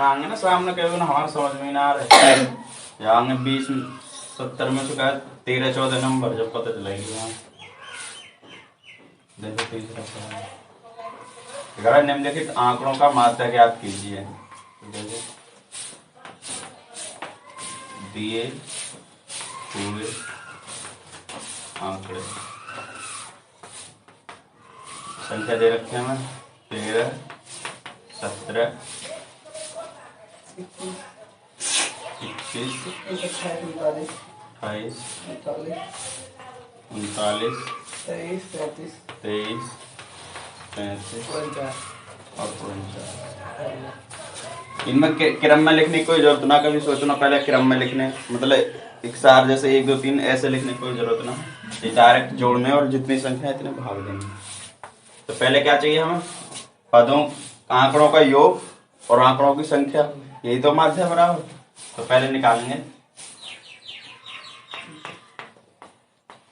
में आएंगे ना सामने कहोगे ना हमारे समझ में ही ना आ रहे, जाएंगे 20-70 में से कहा 13-14 नंबर जब पता चलेगी वहाँ। देखो तीसरा सवाल, अगर निम्नलिखित आंकड़ों का माध्य ज्ञात कीजिए। दिए हुए आंकड़े, संख्या दे रखे हैं हमें 13, 17, 21, 28, 39, 23, 35 और 49। इनमें क्रम में लिखने की कोई जरूरत ना, कभी सोचना पहले क्रम में लिखने, मतलब एक सार जैसे 1 2 3 ऐसे लिखने की कोई जरूरत ना, ये डायरेक्ट जोड़ने और जितनी संख्या है इतने भाग देंगे। तो पहले क्या चाहिए हमें, पदों आंकड़ों का योग और आंकड़ों की संख्या, यही तो माध्य बराबर। तो पहले निकालेंगे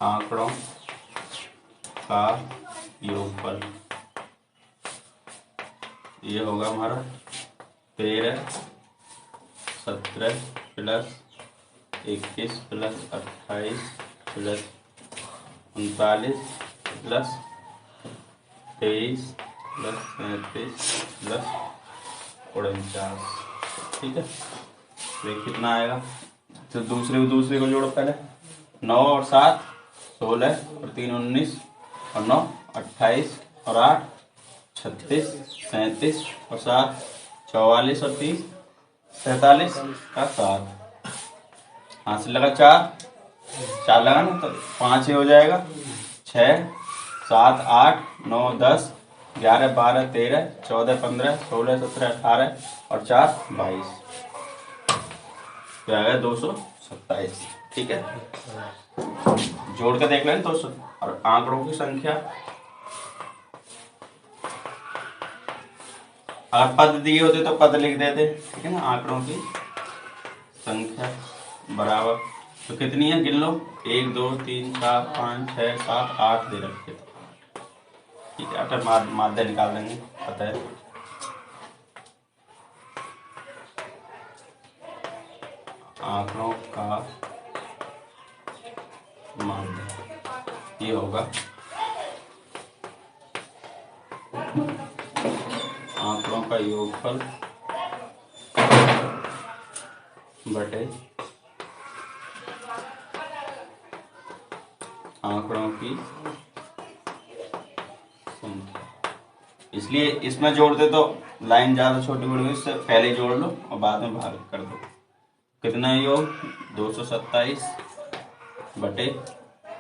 आंकड़ों का योगफल, ये होगा हमारा 13, 17 plus 21 plus 28 plus 39 plus 23 plus 37 plus 49। ठीक है, देख कितना आएगा। तो दूसरे को जोड़ो पहले, 9 और 7 16 और 3 19 और 9 28 और 8 36 37 और 7 44 और 30 47 का 7, हाथ से लगा 4 लगा ना, तो 5 हो जाएगा, 6 7 8 9 10 11 12 13 14 15 16 17 18 और 4 22, तो आ गया 227। ठीक है, जोड़ के देख लें 200। और आंकड़ों की संख्या, अगर पद दिए होते तो पद लिख देते, ठीक है ना। आंकड़ों की संख्या बराबर, तो कितनी है गिन लो, 1 2 3 4 5 6 7 8 दे रखे। ठीक है, अगर माध्य निकाल देंगे, पता है। आंकड़ों का माध्य ये होगा आंकड़ों का योगफल बटे आंकड़ों की संख्या। इसलिए इसमें जोड़ते तो लाइन ज्यादा छोटी बड़ी हुई, इससे पहले जोड़ लो और बाद में भाग कर दो। कितना है योग, 227 बटे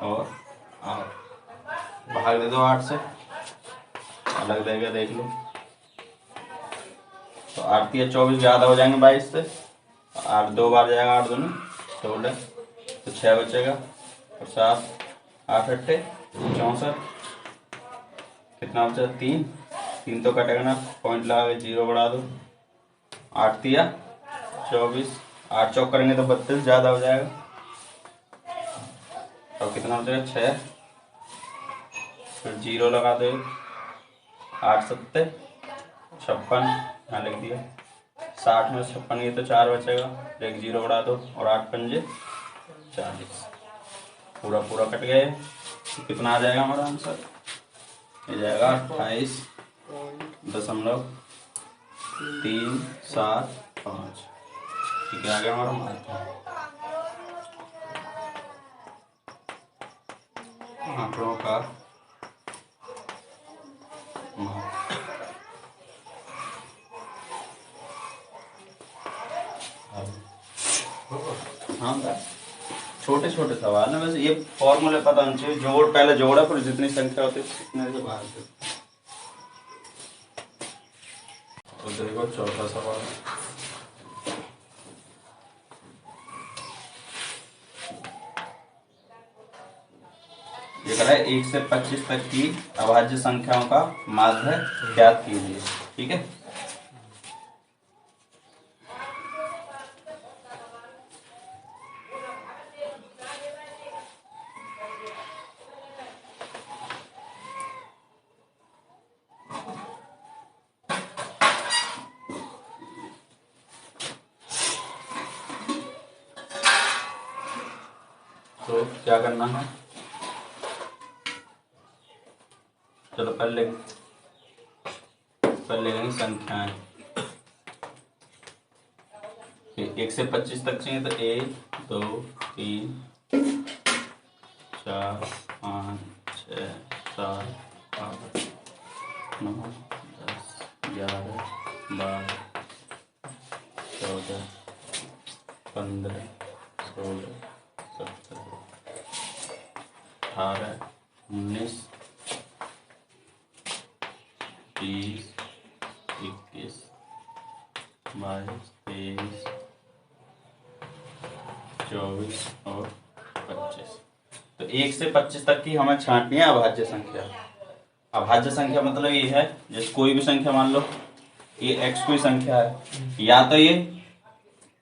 और 8, भाग दे दो 8 से, अलग देगा देख लो। तो 8 या 24 ज्यादा हो जाएंगे 22 से, 8 2 बार जाएगा, 8 दूनी 16, तो 6 बचेगा और 7 8 8 64, कितना बचा 3 तो कटेगा ना, पॉइंट लगा के 0 बढ़ा दो, 8 तिया 24, 8 चौक करेंगे तो 32 ज्यादा हो जाएगा, और कितना बचेगा 6, फिर 0 लगा दो, 8 7 56, यहाँ लिख दिया, 60 में 56 ये तो 4 बचेगा, एक 0 बढ़ा दो और 8 पंजे 40, पूरा कट गया। तो कितना आ जाएगा हमारा आंसर, ये जाएगा 28.375। ठीक है, आ गया हमारा माध्य। आंकड़ों का हाँ, छोटे छोटे सवाल है, वैसे ये फॉर्मूले पता नहीं चाहिए, जोड़ पहले जोड़ा फिर जितनी संख्या होती है उतने से बाहर से। तो देखो चौथा सवाल, ये कह रहा है 1 से 25 तक की अभाज्य संख्याओं का माध्य ज्ञात कीजिए। ठीक है, तो क्या करना है, चलो पहले लिखेंगे संख्याएं। 1 से 25 तक चाहिए तो 1 2 3 4 5 6 7 8 9 10 11 12 14 15 16 17 18 19 20 21 22 23 24 और 25। तो 1 से 25 तक की हमें छांटनी है अभाज्य संख्या। अभाज्य संख्या मतलब ये है, जैसे कोई भी संख्या मान लो ये x कोई संख्या है, या तो ये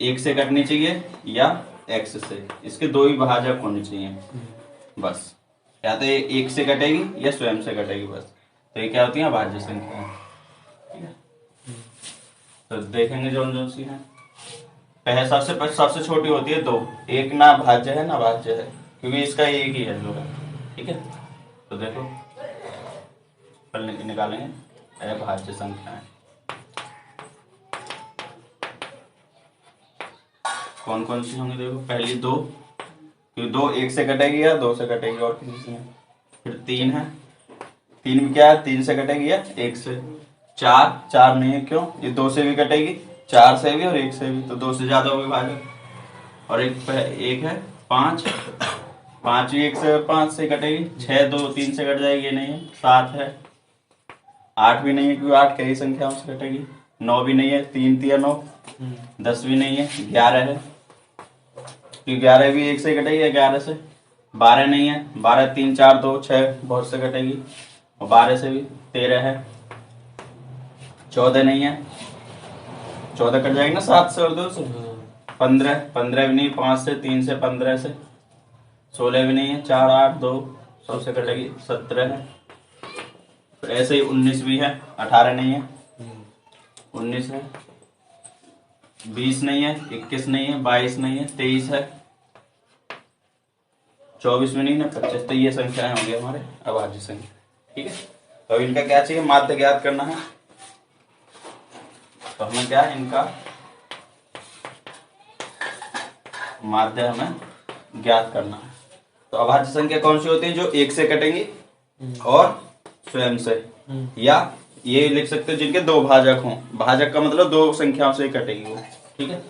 1 से कटनी चाहिए या x से, इसके दो ही भाजक होने चाहिए बस, या तो ये 1 से कटेगी या स्वयं से कटेगी बस। तो ये क्या होती है अभाज्य संख्या, ठीक है। तो देखेंगे जो सी है, पहले सबसे छोटी होती है 2, एक ना भाज्य है ना भाज्य है, क्योंकि इसका एक ही है जो है, ठीक है। तो देखो पहले निकालेंगे अभाज्य संख्याएं। कौन कौन सी होंगी, देखो पहली 2, क्योंकि 2 1 से कटेगी या 2 से कटेगी और किसी से। फिर 3 है, 3 में क्या है 3 से कटेगी या 1 से। 4 नहीं है, क्यों, ये 2 से भी कटेगी, 4 से भी और 1 से भी, तो 2 से ज्यादा होगी भाजक। और एक है 5 भी 1 से 5 से कटेगी। 6 2 3 से कट जाएगी, ये नहीं है। 7 है, 8 भी नहीं है क्योंकि 8 कई संख्याओं से कटेगी। 9 भी नहीं है, 3 3 9। 10 भी नहीं है, 11 है क्योंकि 11 भी 1 से कटेगी 11 से। 12 नहीं है, 12 3 4 2 6 बहुत से कटेगी और 12 से भी। 13 है, 14 नहीं है, 14 कट जाएगी ना 7 से और 2 से। 15 भी नहीं, 5 से 3 से 15 से। 16 भी नहीं है, 4 8 2 सबसे कटेगी। 17 है, तो ऐसे ही 19 भी है, 18 नहीं है, 19 है, 20 नहीं है, 21 नहीं है, 22 नहीं है, 23 है, 24 भी नहीं है, 25। तो ये संख्याएं होंगी हमारे अभाज्य संख्या, ठीक है। तो इनका क्या चाहिए, माध्य ज्ञात करना है। तो हमें क्या है, इनका माध्य हमें ज्ञात करना है। तो अभाज्य संख्या कौन सी होती है, जो 1 से कटेंगी और स्वयं से, या ये लिख सकते हो जिनके 2 भाजक हों। भाजक का मतलब 2 संख्याओं से कटेगी वो, ठीक है।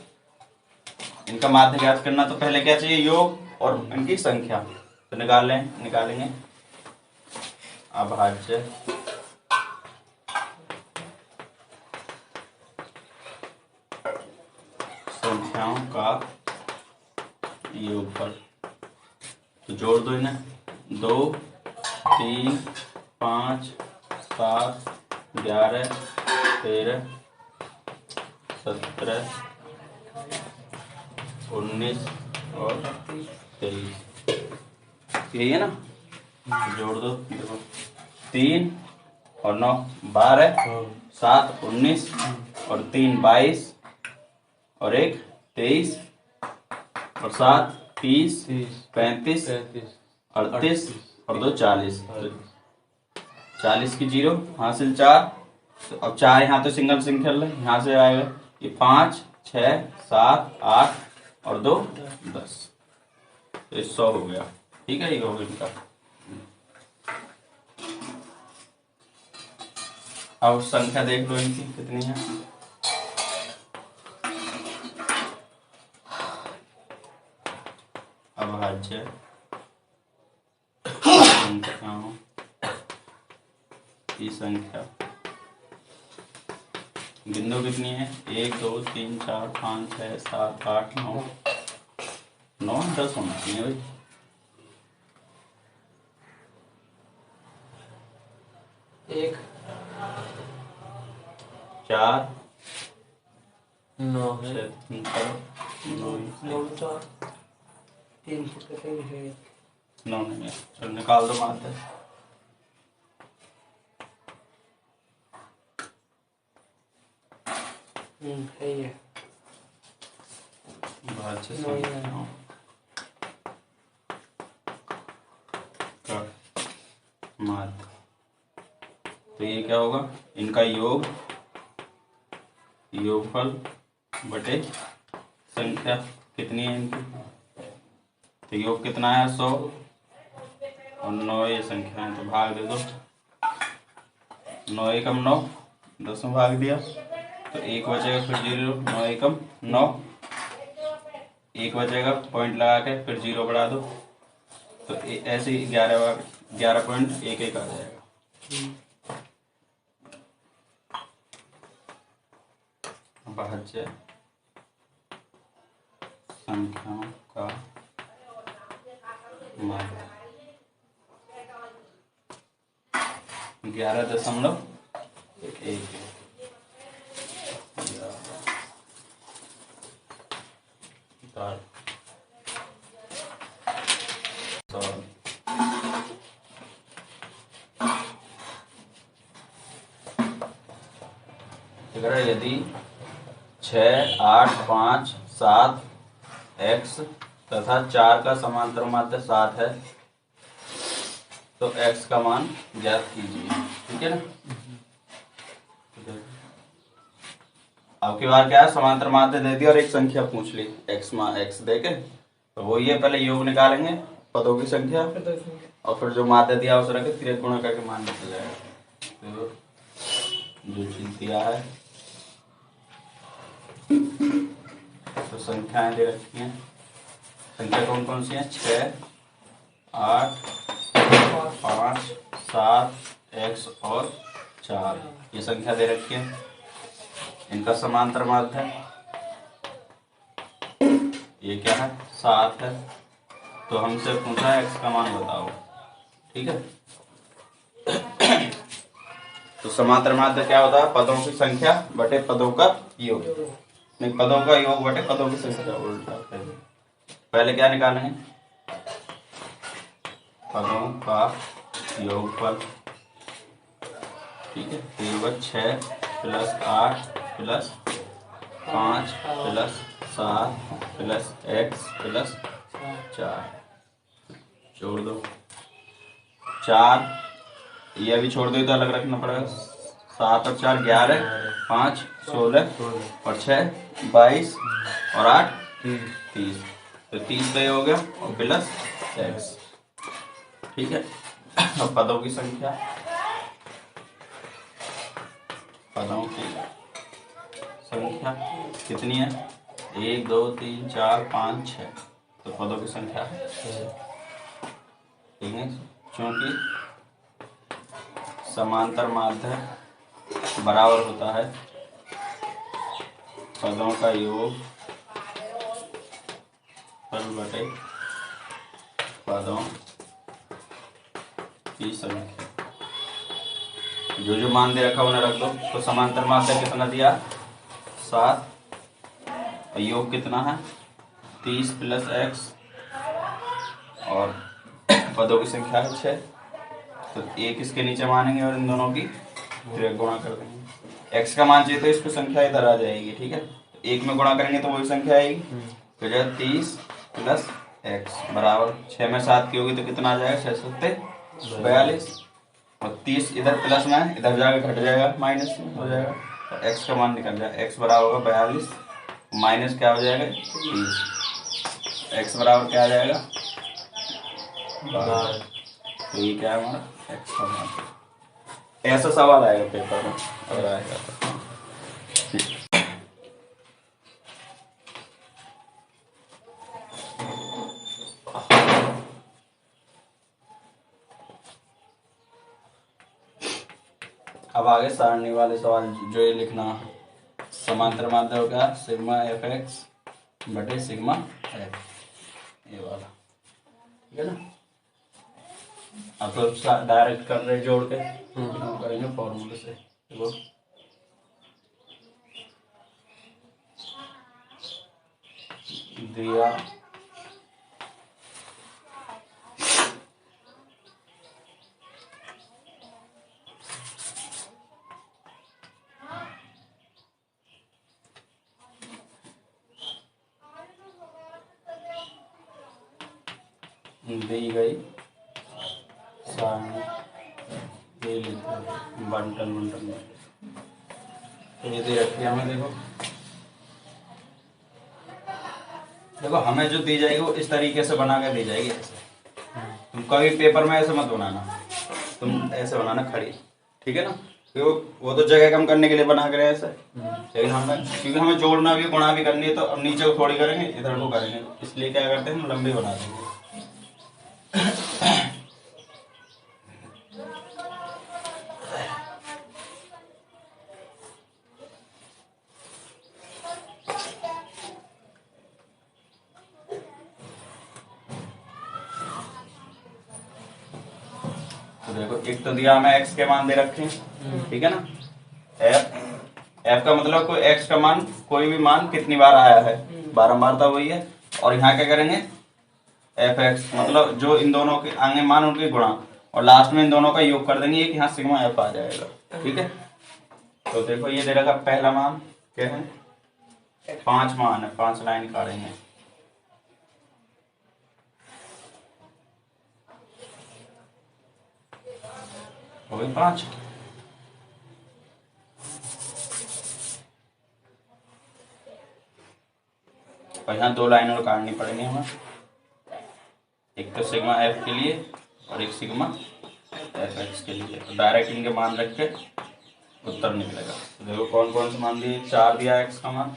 इनका माध्य ज्ञात करना, तो पहले क्या चाहिए, योग और इनकी संख्या। तो निकालेंगे अभाज्य संख्याओं का योगफल। तो जोड़ दो इन्हें, 2 3 5 7 11 13 17 19 और 23, यही है ना। जोड़ दो, देखो 3 और 9 12, 7 19 और 3 22 और 1 23 और 7 30 35 38 और 2 40। 40 की 0 हासिल 4। तो अब 4 यहाँ तो सिंगल सिंगल है, यहाँ से आएगा ये 5 6 7 8 और 2 10। तो 100 हो गया, ठीक है। ये हो गया इनका। अब संख्या देख लो इनकी कितनी है। अभाज्य संख्याओं की संख्या, बिंदु कितनी है, 1 2 3 4 5 6 7 8 9 9 10 होना चाहिए भाई। 1 4 9 है, 9 4 3 है, 9 नहीं है। चल निकाल दो माध्य। है ये भाज्य संख्याओं माध्य। तो ये क्या होगा, इनका योगफल बटे संख्या कितनी है इनकी। तो योग कितना है 100 और 9 ये संख्या है, तो भाग दे दो। 9 एकम 9, 10 में भाग दिया तो 1 बचेगा, फिर 0, 9 एकम 9, 1 बचेगा, पॉइंट लगा के फिर 0 बढ़ा दो, तो ऐसे ही 11.11 आ जाएगा। भाज्य संख्याओं का माध्य 11.1। यदि 6, 8, 5, 7 x तथा 4 का समांतर माध्य 7 है तो x का मान ज्ञात कीजिए। ठीक है ना। अब की बार क्या है, समांतर माध्य दे दिया और एक संख्या पूछ ली x दे के, तो वो ये पहले योग निकालेंगे पदों की संख्या और फिर जो माध्य दिया उसे रखे तिरक गुणा करके मान निकल जाएगा। तो जो चीज दिया है तो संख्याएं दे रखी हैं। संख्या कौन कौन सी हैं, 6, 8, 5, 7 x और 4 ये संख्या दे रखी है। इनका समांतर माध्य ये क्या है 7 है। तो हमसे पूछा है x का मान बताओ। ठीक है। तो समांतर माध्य क्या होता है, पदों की संख्या बटे पदों का योग, नहीं पदों का योग बटे पदों की संख्या, उल्टा। पहले क्या निकालेंगे, पदों का योगफल। ठीक है। तो ये होगा 6 + 8 + 5 + 7 + x + 4 जोड़ दो 4, ये अभी छोड़ दो तो अलग रखना पड़ेगा। 7 और 4 11, 5 16 और 6 22 और 8 30। तो 30 पे हो गया और प्लस x। ठीक है। अब पदों की संख्या, पदों की संख्या कितनी है, 1 2 3 4 5 6। तो पदों की संख्या है। ठीक है। क्योंकि समांतर माध्य बराबर होता है पदों का योग फल बटे पदों की संख्या। जो मान दे रखा उन्हें रख दो। तो समांतर माध्य कितना दिया 7 और योग कितना है 30 + x और पदों की संख्या है 6। तो एक इसके नीचे मानेंगे और इन दोनों की तिरक गुणा कर देंगे। x का मान चाहिए तो इसको संख्या इधर आ जाएगी। ठीक है। एक में गुणा करेंगे तो वही संख्या आएगी। तो जो 30 + x बराबर 6 में 7 की होगी तो कितना आ जाएगा 6 7 42 और 30 इधर प्लस में इधर जाकर घट जाएगा माइनस में हो जाएगा। तो x का मान निकल जाएगा। x बराबर होगा 42 माइनस क्या हो जाएगा 30। x बराबर क्या आ जाएगा 12। तो ये क्या है हमारा x का मान। ऐसा सवाल आएगा पेपर में अगर आएगा तो। अब आगे सारणी वाले सवाल जो ये लिखना, समांतर माध्य हो गया सिग्मा fx बटे सिग्मा f, ये वाला। ठीक है ना। अब तो डायरेक्ट कर रहे जोड़ के करेंगे फॉर्मूले से। देखो दिया दी गई सारणी ले लेते हैं बंटन बंटन। तो ये दे रखी है हमें, देखो देखो हमें जो दी जाएगी वो इस तरीके से बना के दी जाएगी। ऐसे तुम कभी पेपर में ऐसे मत बनाना, तुम ऐसे बनाना खड़ी, ठीक है ना। वो तो जगह कम करने के लिए बना कर ऐसे, लेकिन हमें क्योंकि हमें जोड़ना भी गुणा भी करनी है, तो अब नीचे को थोड़ी करेंगे, इधर को करेंगे, इसलिए क्या करते हैं हम लंबी बना देंगे। तो देखो एक तो दिया हमें x के मान दे रखे हैं, ठीक है ना। f का मतलब कोई x का मान, कोई भी मान कितनी बार आया है, बारंबारता वही है। और यहाँ क्या करेंगे, fx मतलब जो इन दोनों के आगे मान उनके गुणा, और लास्ट में इन दोनों का योग कर देंगे, यहाँ सिग्मा f आ जाएगा, ठीक है। तो देखो ये दे रखा पहला मान क्या है, 5 मान है, 5 लाइन काटेंगे। हो गई 5। और यहाँ 2 लाइन और काटनी पड़ेंगी हमें, एक तो सिग्मा एफ के लिए और एक सिग्मा एफ एक्स के लिए। तो डायरेक्ट इनके मान रख के उत्तर निकलेगा। तो देखो कौन कौन से मान दिए, 4 दिया एक्स का मान,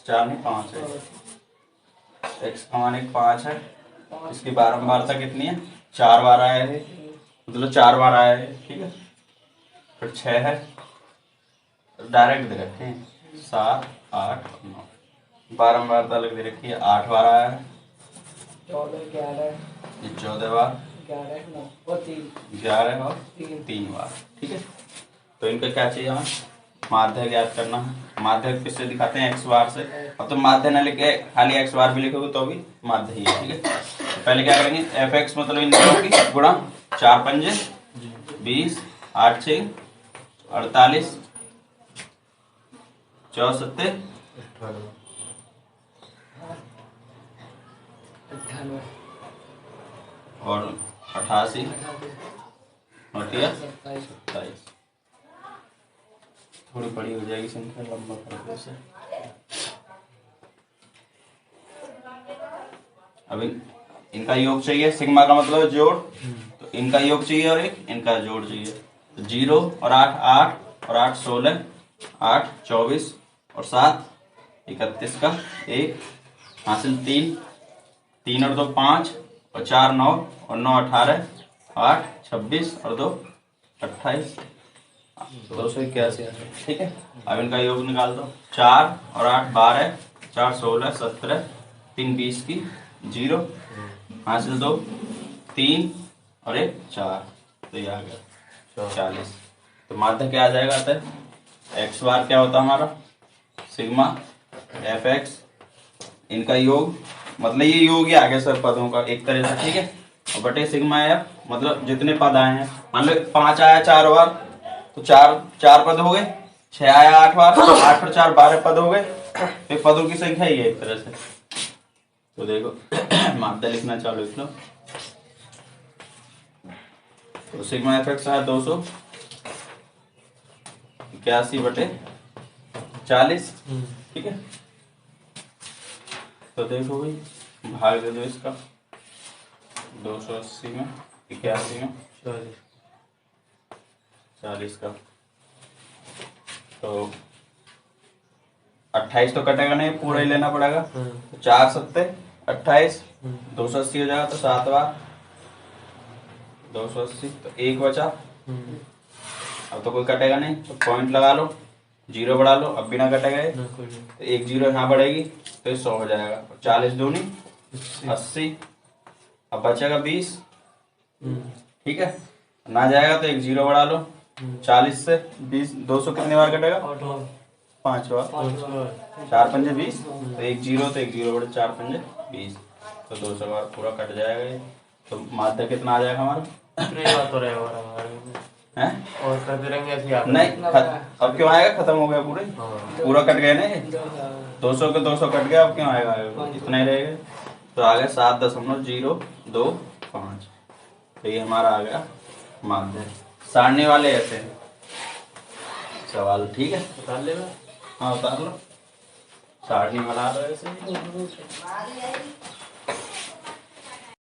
4 नहीं 5 है, एक्स का मान एक 5 है, इसकी बारंबारता कितनी है, 4 बार आया है, मतलब 4 बार आया है, ठीक है। फिर 6 है, डायरेक्ट दे रखे हैं 7 8 9, बारंबारता लग दे रखी है, 8 बार आया है, 14 बार, 11 और 3 बार, ठीक है। तो इनका क्या चाहिए हमें, माध्य ज्ञात करना है। माध्य किससे दिखाते हैं, x बार से। अब तो माध्य न लिखे खाली x बार भी लिखोगे तो भी माध्य ही है, ठीक है। तो पहले क्या करेंगे, fx मतलब इन दोनों की गुणा, 4 पंजे 20, 8 6 48, 4 सत्ते 98 और 88 और 27। थोड़ी बड़ी हो जाएगी संख्या, लंबा कर दो इसे। अभी इनका योग चाहिए, सिग्मा का मतलब जोड़, तो इनका योग चाहिए और एक इनका जोड़ चाहिए। तो 0 और 8 8 और 8 16, 8 24 और 7 31 का 1 हासिल 3, 3 और 2 5 और 4 9 और 9 18, 8 26 और 2 28, 281, ठीक है। अब इनका योग निकाल दो, 4 और 8 12, 4 16 17, 3 20 की 0 हासिल 2 3 और 1 4, तो ये आ गया 40। तो माध्य क्या आ जाएगा, आता है x बार क्या होता है हमारा, सिग्मा एफ एक्स, इनका योग मतलब ये योग ही आ गया सर पदों का एक तरह से, ठीक है। और बटे सिग्मा एफ मतलब जितने पद आए हैं, मान लो 5 आया 4 बार, तो 4 पद हो गए, 6 आया 8 बार, 8 पर 4 12 पद हो गए, तो पदों की संख्या ही है एक तरह से। तो देखो माध्य लिखना चालू लिख लो। तो सिग्मा एफ एक्स है 281 बटे 40, ठीक है। तो देखो भाई भाग दे दो इसका, 280 में 81 में 40 का, तो 28 तो कटेगा नहीं, पूरा ही लेना पड़ेगा। तो 4 सत्ते 28, 280 हो जाएगा, तो 7 बार 280, तो 1 बचा। अब तो कोई कटेगा नहीं, तो पॉइंट लगा लो, 0 बढ़ा लो, अब बिना कटे गए, तो 1 0 यहाँ बढ़ेगी, तो 100 हो जाएगा। 40 दूनी 80, अब बचेगा 20, ठीक है। ना जाएगा तो 1 0 बढ़ा लो, 40 से 20 200 कितने बार कटेगा, 5 बार, 4 पंजे 20, तो 1 0 तो 1 0 बड़े 4 पंजे 20, तो 200 बार पूरा कट जाएगा ये। तो माध्य कितना आ जाएगा हमारा, हैं और करते रहेंगे ऐसे ही नहीं अब क्यों आएगा, खत्म हो गया पूरे, पूरा कट गया ना, 200 के 200 कट गया, अब क्यों आएगा, इतना ही रहेगा। तो आ गया 7.025, तो ये हमारा आ गया माध्य सारणी वाले ऐसे सवाल, ठीक है। उतार ले मैं। हाँ उतार लो, सारणी वाला ऐसे ही।